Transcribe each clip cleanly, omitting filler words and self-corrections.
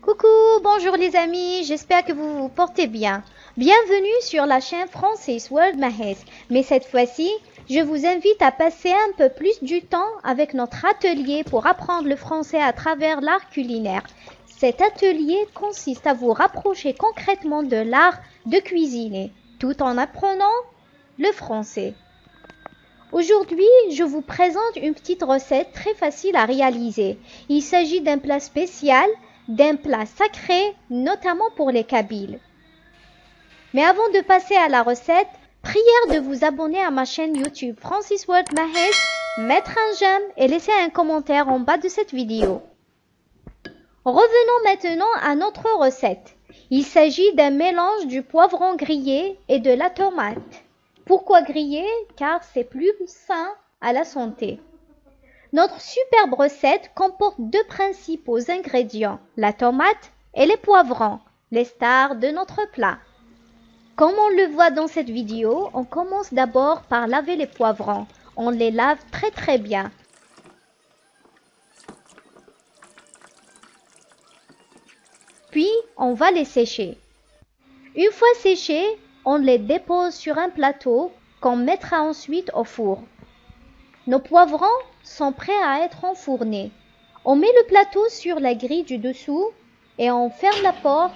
Coucou, bonjour les amis, j'espère que vous vous portez bien. Bienvenue sur la chaîne Francis World Mahes. Mais cette fois-ci, je vous invite à passer un peu plus du temps avec notre atelier pour apprendre le français à travers l'art culinaire. Cet atelier consiste à vous rapprocher concrètement de l'art de cuisiner, tout en apprenant le français. Aujourd'hui, je vous présente une petite recette très facile à réaliser. Il s'agit d'un plat spécial, d'un plat sacré, notamment pour les Kabyles. Mais avant de passer à la recette, prière de vous abonner à ma chaîne YouTube Francis World Mahes, mettre un j'aime et laisser un commentaire en bas de cette vidéo. Revenons maintenant à notre recette. Il s'agit d'un mélange du poivron grillé et de la tomate. Pourquoi griller? Car c'est plus sain à la santé. Notre superbe recette comporte deux principaux ingrédients, la tomate et les poivrons, les stars de notre plat. Comme on le voit dans cette vidéo, on commence d'abord par laver les poivrons. On les lave très bien. Puis, on va les sécher. Une fois séchés, on les dépose sur un plateau qu'on mettra ensuite au four. Nos poivrons sont prêts à être enfournés. On met le plateau sur la grille du dessous et on ferme la porte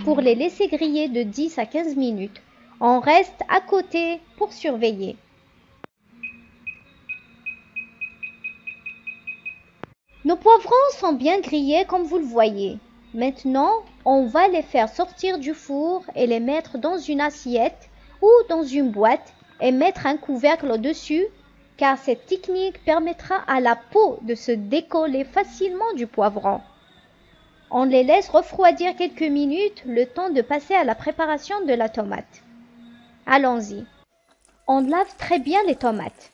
pour les laisser griller de 10 à 15 minutes. On reste à côté pour surveiller. Nos poivrons sont bien grillés comme vous le voyez. Maintenant, on va les faire sortir du four et les mettre dans une assiette ou dans une boîte et mettre un couvercle au-dessus, car cette technique permettra à la peau de se décoller facilement du poivron. On les laisse refroidir quelques minutes, le temps de passer à la préparation de la tomate. Allons-y. On lave très bien les tomates.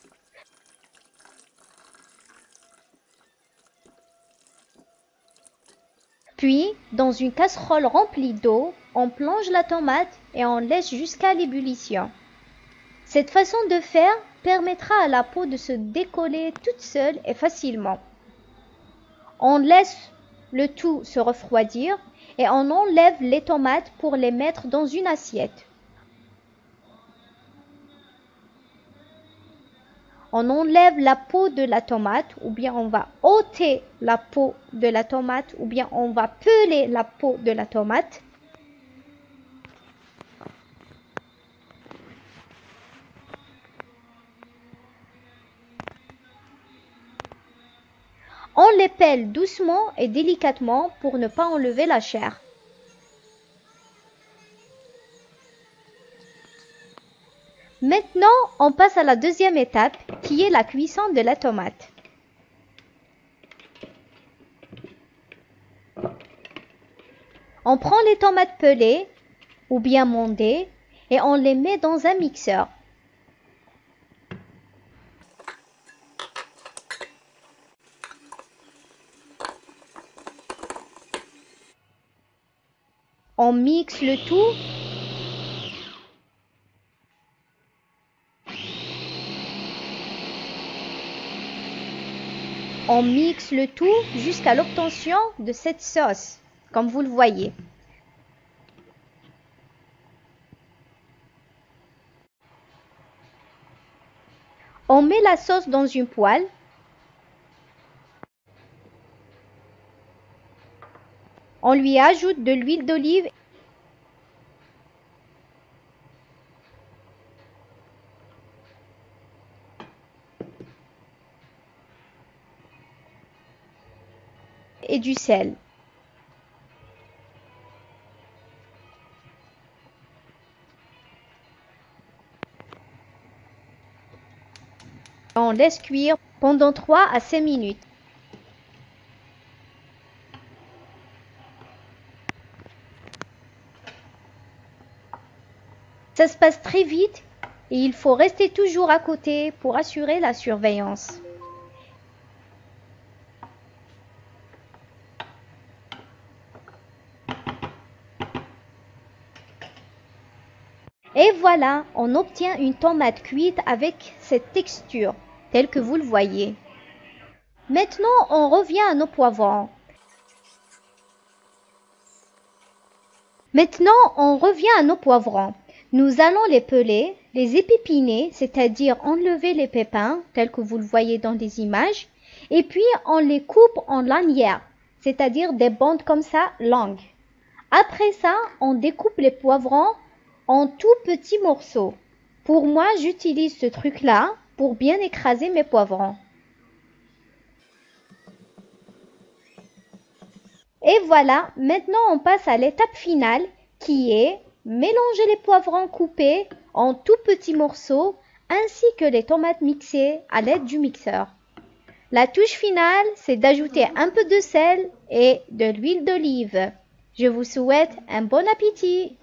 Puis, dans une casserole remplie d'eau, on plonge la tomate et on laisse jusqu'à l'ébullition. Cette façon de faire permettra à la peau de se décoller toute seule et facilement. On laisse le tout se refroidir et on enlève les tomates pour les mettre dans une assiette. On enlève la peau de la tomate ou bien on va ôter la peau de la tomate ou bien on va peler la peau de la tomate. On les pèle doucement et délicatement pour ne pas enlever la chair. Maintenant, on passe à la deuxième étape qui est la cuisson de la tomate. On prend les tomates pelées ou bien mondées et on les met dans un mixeur. On mixe le tout. On mixe le tout jusqu'à l'obtention de cette sauce, comme vous le voyez. On met la sauce dans une poêle. On lui ajoute de l'huile d'olive et du sel. On laisse cuire pendant 3 à 5 minutes. Ça se passe très vite et il faut rester toujours à côté pour assurer la surveillance. Et voilà, on obtient une tomate cuite avec cette texture, telle que vous le voyez. Maintenant, on revient à nos poivrons. Maintenant, on revient à nos poivrons. Nous allons les peler, les épépiner, c'est-à-dire enlever les pépins, tels que vous le voyez dans les images, et puis on les coupe en lanières, c'est-à-dire des bandes comme ça, longues. Après ça, on découpe les poivrons en tout petits morceaux. Pour moi, j'utilise ce truc-là pour bien écraser mes poivrons. Et voilà, maintenant on passe à l'étape finale qui est mélanger les poivrons coupés en tout petits morceaux ainsi que les tomates mixées à l'aide du mixeur. La touche finale, c'est d'ajouter un peu de sel et de l'huile d'olive. Je vous souhaite un bon appétit!